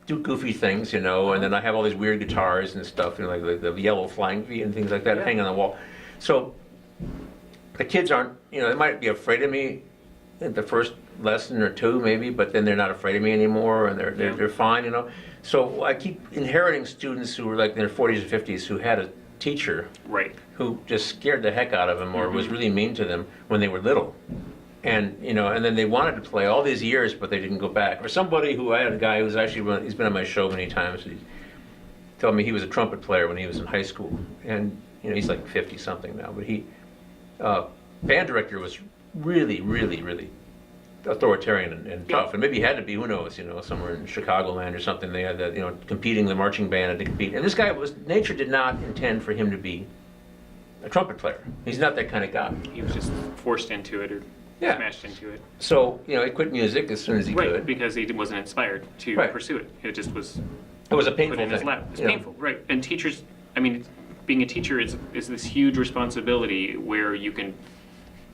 Speaker 1: do goofy things, and then I have all these weird guitars and stuff, like the yellow flying V and things like that hanging on the wall. So the kids aren't, they might be afraid of me at the first lesson or 2 maybe, but then they're not afraid of me anymore, and they're fine, So I keep inheriting students who were like in their 40s or 50s who had a teacher who just scared the heck out of them or was really mean to them when they were little. And and then they wanted to play all these years, but they didn't go back. Or somebody who I had a guy who's actually he's been on my show many times. told me he was a trumpet player when he was in high school, and he's like 50 something now. But he band director was really, really, really authoritarian and tough, and maybe he had to be. Who knows? Somewhere in Chicagoland or something, they had that competing the marching band had to compete, and this guy nature did not intend for him to be a trumpet player. He's not that kind of guy.
Speaker 4: He was just forced into it or
Speaker 1: Yeah.
Speaker 4: smashed into it.
Speaker 1: So he quit music as soon as he
Speaker 4: Right,
Speaker 1: could.
Speaker 4: because he wasn't inspired to
Speaker 1: Right.
Speaker 4: pursue it. It just was
Speaker 1: It was a
Speaker 4: put
Speaker 1: painful
Speaker 4: in his
Speaker 1: thing.
Speaker 4: lap. It's painful, right? And teachers, I mean, being a teacher is this huge responsibility where you can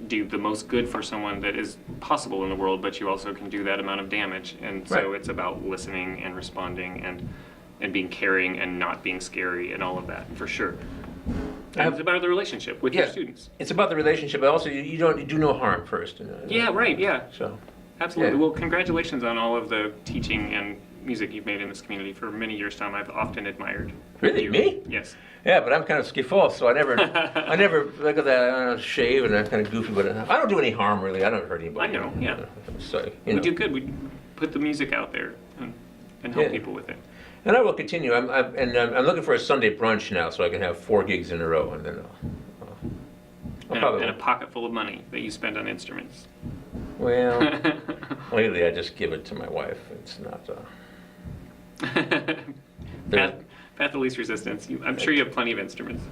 Speaker 4: do the most good for someone that is possible in the world, but you also can do that amount of damage. And so
Speaker 1: Right.
Speaker 4: it's about listening and responding and being caring and not being scary and all of that, for sure. And it's about the relationship with your
Speaker 1: Yeah.
Speaker 4: students.
Speaker 1: It's about the relationship, but also you do no harm first.
Speaker 4: Yeah, right, yeah.
Speaker 1: So
Speaker 4: Absolutely.
Speaker 1: Yeah.
Speaker 4: Well, congratulations on all of the teaching and music you've made in this community for many years, Tom. I've often admired.
Speaker 1: Really,
Speaker 4: you.
Speaker 1: me?
Speaker 4: Yes.
Speaker 1: Yeah, but I'm kind of skiffle, so I never look at that shave and I'm kind of goofy, but I don't do any harm really. I don't hurt anybody.
Speaker 4: I know, yeah.
Speaker 1: So
Speaker 4: We do good. We put the music out there and help
Speaker 1: Yeah.
Speaker 4: people with it.
Speaker 1: And I will continue. I'm looking for a Sunday brunch now, so I can have 4 gigs in a row, and then I'll probably.
Speaker 4: And a pocket full of money that you spend on instruments.
Speaker 1: Well, lately I just give it to my wife. It's not.
Speaker 4: Path of least resistance. I'm sure you have plenty of instruments.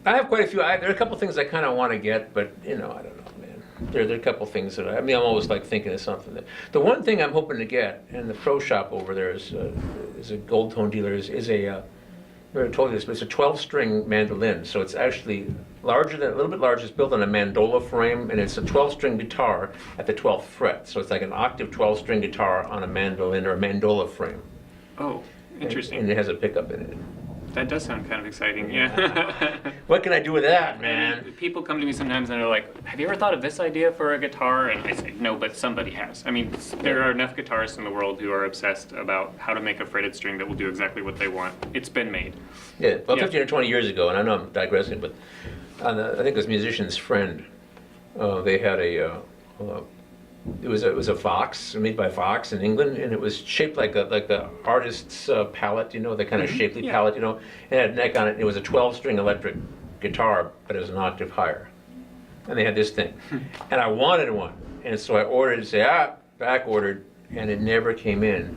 Speaker 1: I have quite a few. There are a couple things I kind of want to get, but I don't know, man. There are a couple things that I'm always like thinking of something. The one thing I'm hoping to get, and the pro shop over there is a gold tone dealer, is a. I never told you this, but it's a 12-string mandolin. So it's actually a little bit larger. It's built on a mandola frame, and it's a 12-string guitar at the 12th fret. So it's like an octave 12-string guitar on a mandolin or a mandola frame.
Speaker 4: Oh, interesting.
Speaker 1: And it has a pickup in it.
Speaker 4: That does sound kind of exciting, yeah.
Speaker 1: What can I do with that, man?
Speaker 4: And people come to me sometimes and they're like, have you ever thought of this idea for a guitar? And I say, no, but somebody has. I mean, there are enough guitarists in the world who are obsessed about how to make a fretted string that will do exactly what they want. It's been made.
Speaker 1: Yeah, well,
Speaker 4: Yeah.
Speaker 1: 15 or 20 years ago, and I know I'm digressing, but I think this musician's friend, they had it was a Vox, made by Vox in England, and it was shaped like a artist's palette, the kind of shapely
Speaker 4: yeah.
Speaker 1: palette, It had a neck on it, and it was a 12-string electric guitar, but it was an octave higher. And they had this thing. And I wanted one. And so I ordered, back ordered, and it never came in.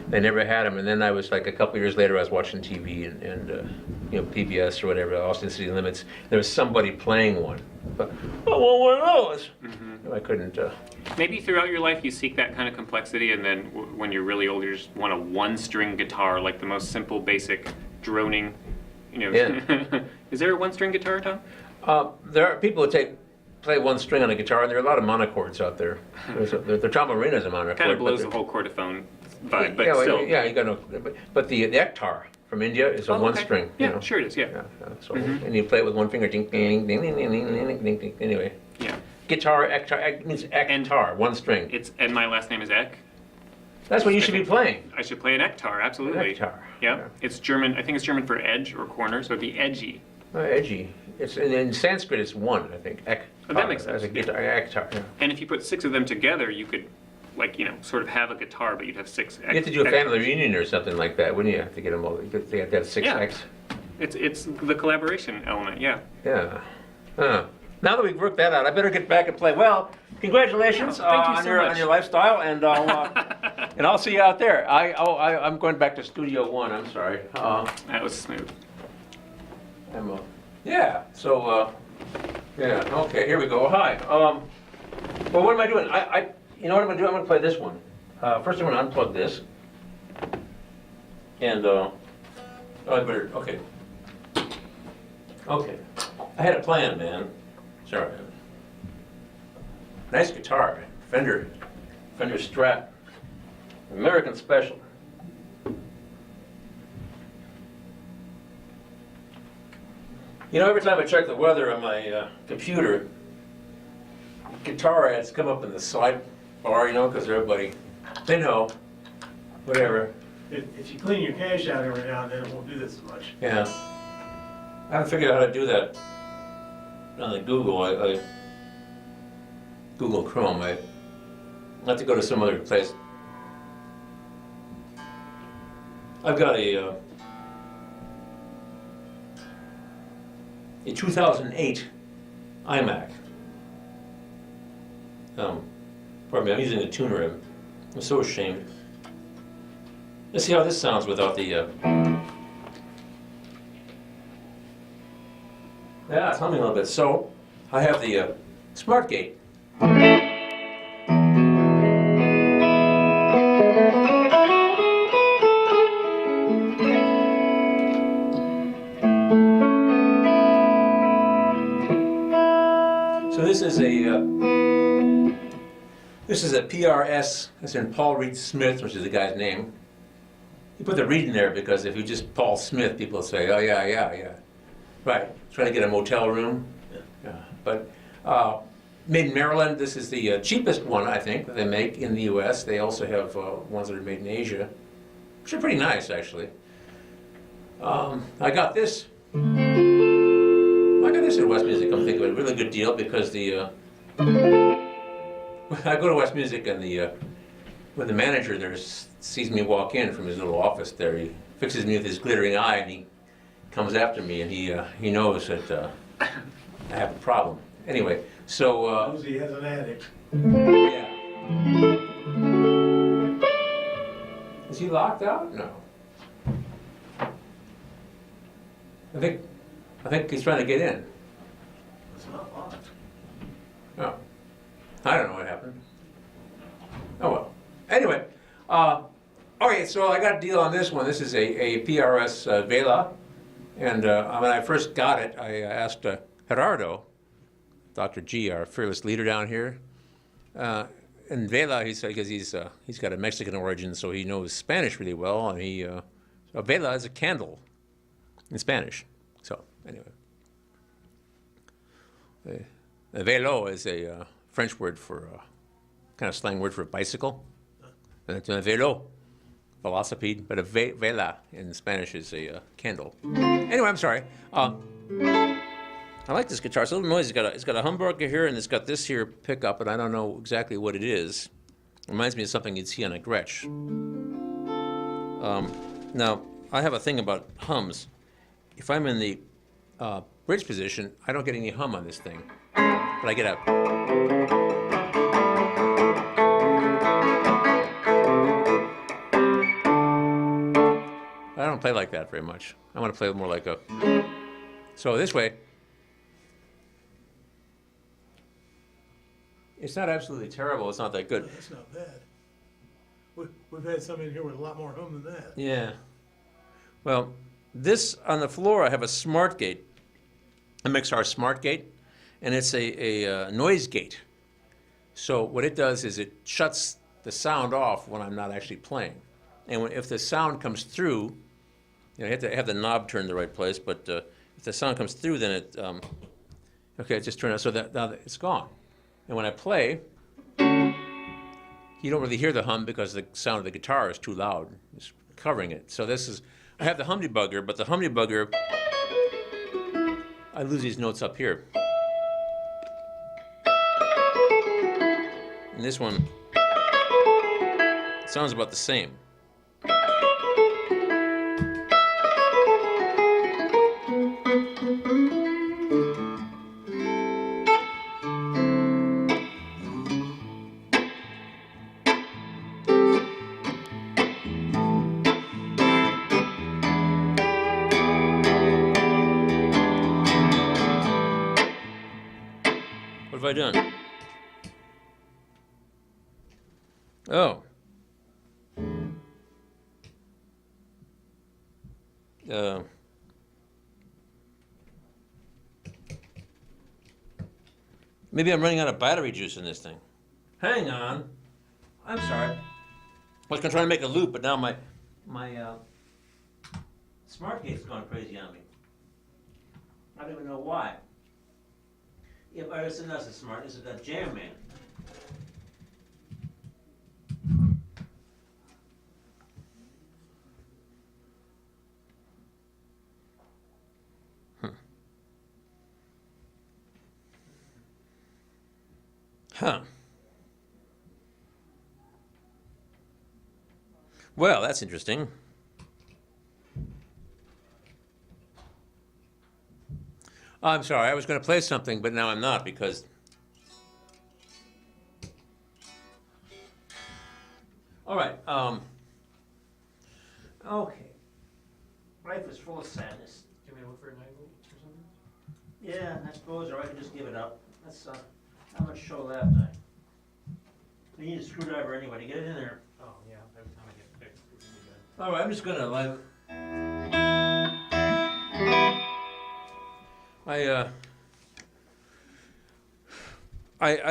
Speaker 1: They never had them. And then I was like, a couple years later, I was watching TV and PBS or whatever, Austin City Limits. There was somebody playing one. But, I want one of those. I couldn't.
Speaker 4: Maybe throughout your life you seek that kind of complexity, and then when you're really old, you just want a one-string guitar, like the most simple, basic, droning,
Speaker 1: Yeah.
Speaker 4: Is there a one-string guitar, Tom?
Speaker 1: There are people who play one string on a guitar, and there are a lot of monochords out there. The tambourine is a monochord.
Speaker 4: Kind of blows
Speaker 1: but
Speaker 4: the whole chordophone vibe, but
Speaker 1: yeah, well,
Speaker 4: still.
Speaker 1: yeah, you got no. But the ektar from India is a
Speaker 4: Oh,
Speaker 1: one
Speaker 4: okay.
Speaker 1: string.
Speaker 4: Yeah, sure it is, yeah.
Speaker 1: So and you play it with one finger. Ding, ding, ding, ding, ding, ding, ding, ding, ding. Anyway,
Speaker 4: Yeah.
Speaker 1: guitar ektar means ektar, one string.
Speaker 4: And my last name is Eck.
Speaker 1: That's what you should be playing.
Speaker 4: I should play an ektar, absolutely.
Speaker 1: Ektar.
Speaker 4: Yeah. It's German. I think it's German for edge or corner, so it'd be edgy.
Speaker 1: Edgy. It's in Sanskrit. It's one, I think. Ektar.
Speaker 4: Oh, that makes sense,
Speaker 1: As a guitar, ektar. Yeah.
Speaker 4: And if you put 6 of them together, you could, sort of have a guitar, but you'd have 6.
Speaker 1: You have to do a family reunion or something like that, wouldn't you? Have to get them all. They have to have 6
Speaker 4: Yeah.
Speaker 1: X.
Speaker 4: It's the collaboration element, yeah.
Speaker 1: Yeah. Now that we've worked that out, I better get back and play. Well, congratulations
Speaker 4: Yeah, thank you
Speaker 1: on
Speaker 4: so
Speaker 1: your
Speaker 4: much.
Speaker 1: on your lifestyle, and I'll see you out there. I'm going back to Studio One. I'm sorry.
Speaker 4: That was smooth.
Speaker 1: Yeah. So yeah. Okay. Here we go. Hi. Well, what am I doing? You know what I'm gonna do? I'm gonna play this one. First, I'm gonna unplug this, and I better. Okay. Okay. I had a plan, man. Sorry. Nice guitar, Fender Strat, American Special. Every time I check the weather on my computer, guitar ads come up in the slide bar, because everybody, they know, whatever.
Speaker 2: If you clean your cache out every now and then, it won't do this as much.
Speaker 1: Yeah. I haven't figured out how to do that on the Google. Google Chrome. I have to go to some other place. I've got a a 2008 iMac. Pardon me, I'm using the tuner. I'm so ashamed. Let's see how this sounds without the. Yeah, it's humming a little bit. So I have the Smart Gate. So this is a PRS. That's in Paul Reed Smith, which is the guy's name. He put the Reed in there because if you just Paul Smith, people say, oh yeah. Right, trying to get a motel room. Yeah. But made in Maryland, this is the cheapest one, I think, that they make in the U.S. They also have ones that are made in Asia, which are pretty nice, actually. I got this at West Music. I'm thinking a really good deal because the I go to West Music and when the manager there sees me walk in from his little office there, he fixes me with his glittering eye and he comes after me and he knows that I have a problem. Anyway, so
Speaker 2: Knows he has an addict.
Speaker 1: yeah. Is he locked out? No. I think he's trying to get in.
Speaker 2: It's not locked.
Speaker 1: Oh. I don't know what happened. Oh well. Anyway, okay, so I got a deal on this one. This is a PRS Vela. And when I first got it, I asked Gerardo, Dr. G, our fearless leader down here. And Vela, he said, because he's got a Mexican origin, so he knows Spanish really well. And so Vela is a candle in Spanish. So anyway. Velo is a French word for, kind of slang word for bicycle. And it's a velo, velocipede, but a vela in Spanish is a candle. Anyway, I'm sorry. I like this guitar. It's a little noisy. It's got a humbucker here, and it's got this here pickup, and I don't know exactly what it is. It reminds me of something you'd see on a Gretsch. Now, I have a thing about hums. If I'm in the bridge position, I don't get any hum on this thing, but I get a. I don't play like that very much. I want to play more like a. So this way, it's not absolutely terrible. It's not that good.
Speaker 2: That's not bad. We've had some in here with a lot more hum than that.
Speaker 1: Yeah. Well, this on the floor, I have a Smart Gate, a Mixar Smart Gate, and it's a noise gate. So what it does is it shuts the sound off when I'm not actually playing. And if the sound comes through, you have to have the knob turned the right place, but if the sound comes through, then it, okay, it just turned out so that now it's gone. And when I play, you don't really hear the hum because the sound of the guitar is too loud. It's covering it. So I have the humdybugger, but the humdybugger, I lose these notes up here. And this one sounds about the same. What have I done? Oh. Maybe I'm running out of battery juice in this thing. Hang on. I'm sorry. I was going to try to make a loop, but now my Smart Gate's gone crazy on me. I don't even know why. Yeah, but it's not so smart. This is that Jam Man. Huh. Well, that's interesting. Oh, I'm sorry, I was going to play something, but now I'm not because. All right. Okay. Life is full of sadness.
Speaker 4: Can we look for a 9-volt or something?
Speaker 1: Yeah, I suppose, or I can just give it up. That's how much show left. I need a screwdriver anyway to get it in there.
Speaker 4: Oh, yeah, every time I get fixed, it's gonna be good.
Speaker 1: All right, I'm just gonna live.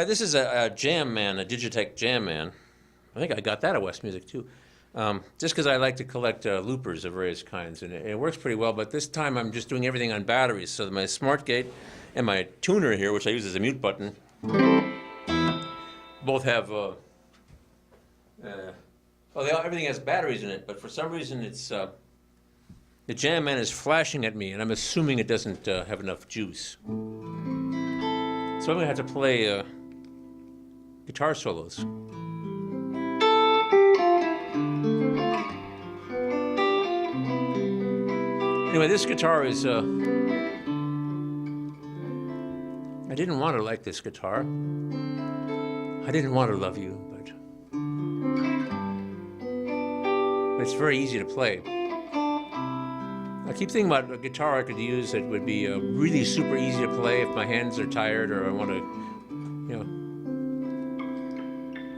Speaker 1: This is a Jam Man, a Digitech Jam Man. I think I got that at West Music too. Just because I like to collect loopers of various kinds, and it works pretty well. But this time I'm just doing everything on batteries, so that my smart gate and my tuner here, which I use as a mute button, both have. Everything has batteries in it, but for some reason it's the Jam Man is flashing at me, and I'm assuming it doesn't have enough juice. So I'm gonna have to play guitar solos. Anyway, this guitar is. I didn't want to like this guitar. I didn't want to love you, but it's very easy to play. I keep thinking about a guitar I could use that would be really super easy to play if my hands are tired or I want to,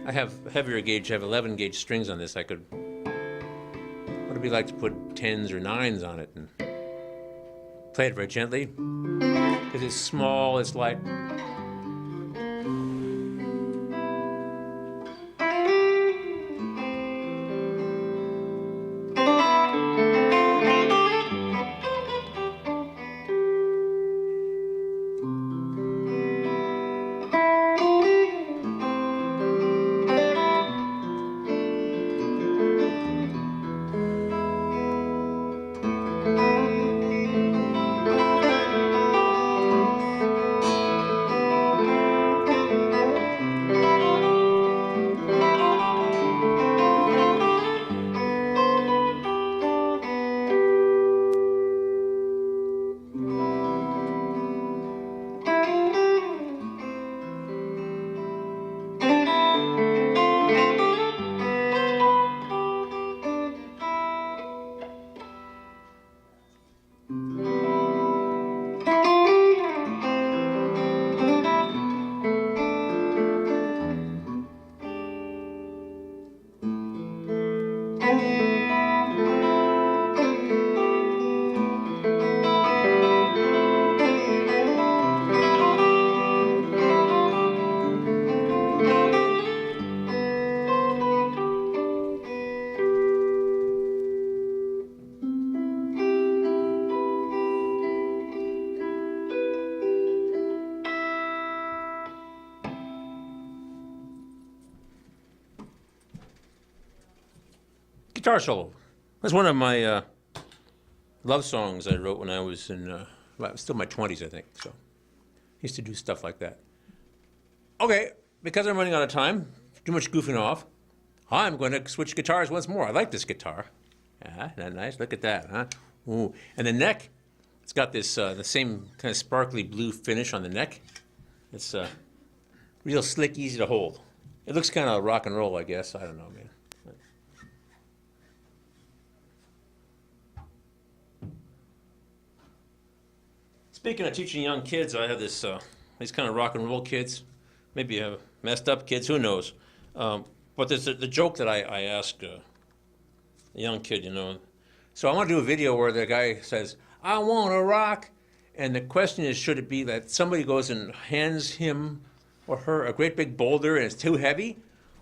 Speaker 1: I have heavier gauge, I have 11 gauge strings on this. What would it be like to put 10s or 9s on it and play it very gently? Because it's small, it's light. Guitar solo. That's one of my love songs I wrote when I was still in my 20s, I think. So I used to do stuff like that. Okay, because I'm running out of time, too much goofing off, I'm going to switch guitars once more. I like this guitar. Ah, isn't that nice? Look at that, huh? Ooh. And the neck, it's got this the same kind of sparkly blue finish on the neck. It's real slick, easy to hold. It looks kind of rock and roll, I guess. I don't know, man. Speaking of teaching young kids, I have these kind of rock and roll kids, maybe messed up kids, who knows. But there's the joke that I asked a young kid, So I want to do a video where the guy says, I want to rock. And the question is, should it be that somebody goes and hands him or her a great big boulder and it's too heavy?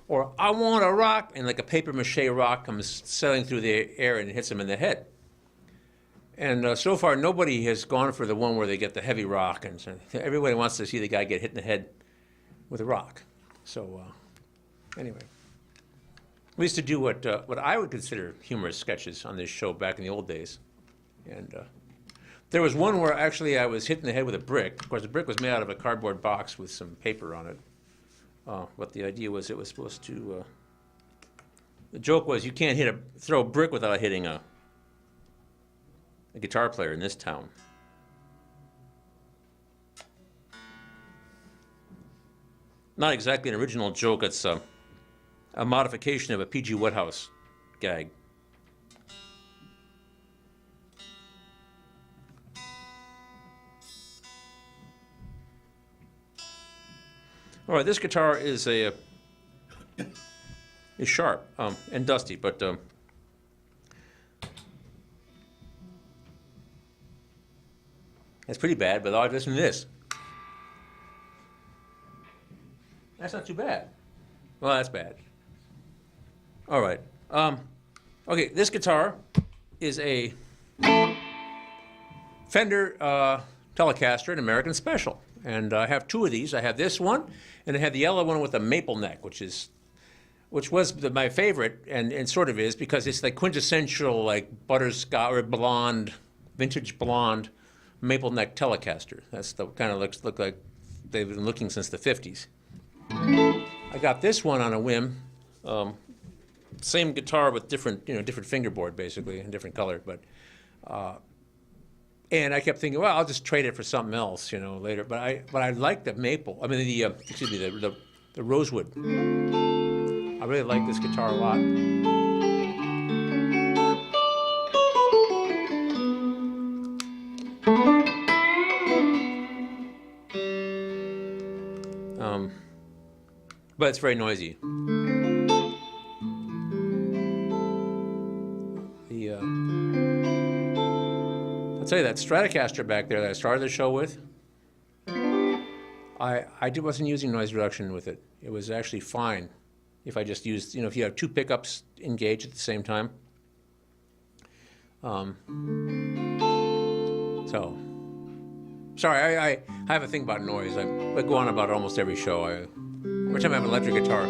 Speaker 1: Or I want to rock, and like a paper mache rock comes sailing through the air and hits him in the head. And so far, nobody has gone for the one where they get the heavy rock, and so everybody wants to see the guy get hit in the head with a rock. So anyway, we used to do what I would consider humorous sketches on this show back in the old days. And there was one where actually I was hit in the head with a brick. Of course, the brick was made out of a cardboard box with some paper on it. But the idea was it was supposed to, the joke was you can't throw a brick without hitting a guitar player in this town. not exactly an original joke. It's a modification of a P.G. Woodhouse gag. All right, this guitar is is sharp and dusty, but it's pretty bad. But listen to this. That's not too bad. Well, that's bad. All right. Okay, this guitar is a Fender Telecaster, an American Special. And I have two of these. I have this one, and I have the yellow one with a maple neck, which was my favorite, and sort of is, because it's like quintessential, like butterscotch or blonde, vintage blonde maple neck Telecaster. That's the kind of look like they've been looking since the 50s. I got this one on a whim. Same guitar with different fingerboard basically, and different color, but. And I kept thinking, well, I'll just trade it for something else, later. But I like the maple. I mean, the rosewood. I really like this guitar a lot. But it's very noisy. I'll tell you, that Stratocaster back there that I started the show with, I wasn't using noise reduction with it. It was actually fine if I just used, if you have two pickups engaged at the same time. So, sorry, I have a thing about noise. I go on about almost every show. Every time I have an electric guitar.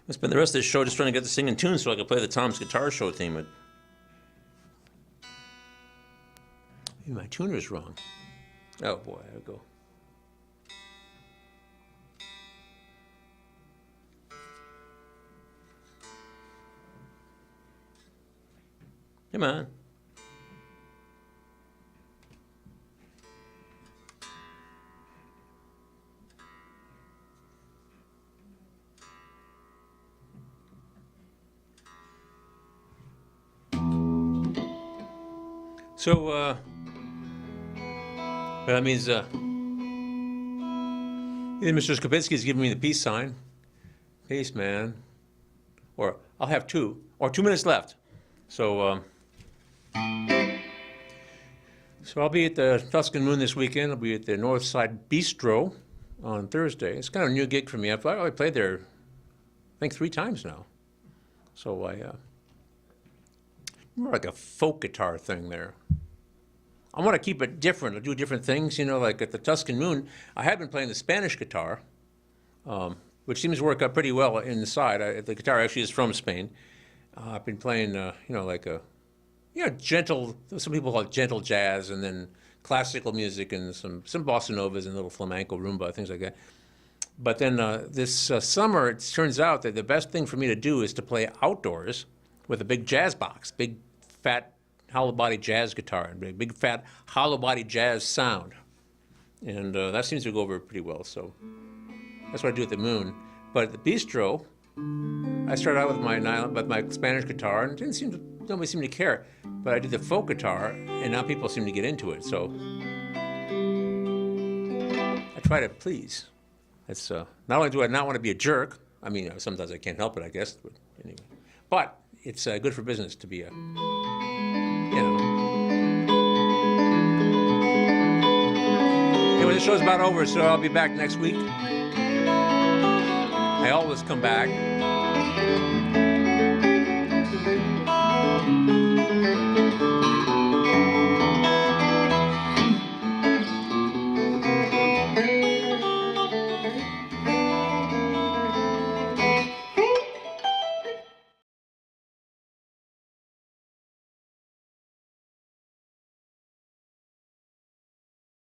Speaker 1: I spent the rest of this show just trying to get the singing tune so I could play the Tom's Guitar Show theme. But maybe my tuner's wrong. Oh boy, I go. Come on. So, that means, Mr. Skopinski's giving me the peace sign. Peace, man. Or I'll have 2 minutes left. So, so I'll be at the Tuscan Moon this weekend. I'll be at the Northside Bistro on Thursday. It's kind of a new gig for me. I've already played there, I think, 3 times now. So I, more like a folk guitar thing there. I want to keep it different. I'll do different things, you know, like at the Tuscan Moon, I have been playing the Spanish guitar, which seems to work out pretty well inside. The guitar actually is from Spain. I've been playing, you know, like a, you know, gentle, some people call it gentle jazz, and then classical music and some bossa novas and little flamenco, rumba, things like that. But then this summer, it turns out that the best thing for me to do is to play outdoors with a big jazz box, big fat hollow body jazz guitar, and big fat hollow body jazz sound. And that seems to go over pretty well, so that's what I do at the Moon. But at the Bistro, I started out with my Spanish guitar, and nobody seemed to care. But I did the folk guitar, and now people seem to get into it. So I try to please. It's not only do I not want to be a jerk. I mean, sometimes I can't help it, I guess. But anyway, but it's good for business to be a, you know. Anyway, the show's about over, so I'll be back next week. I always come back.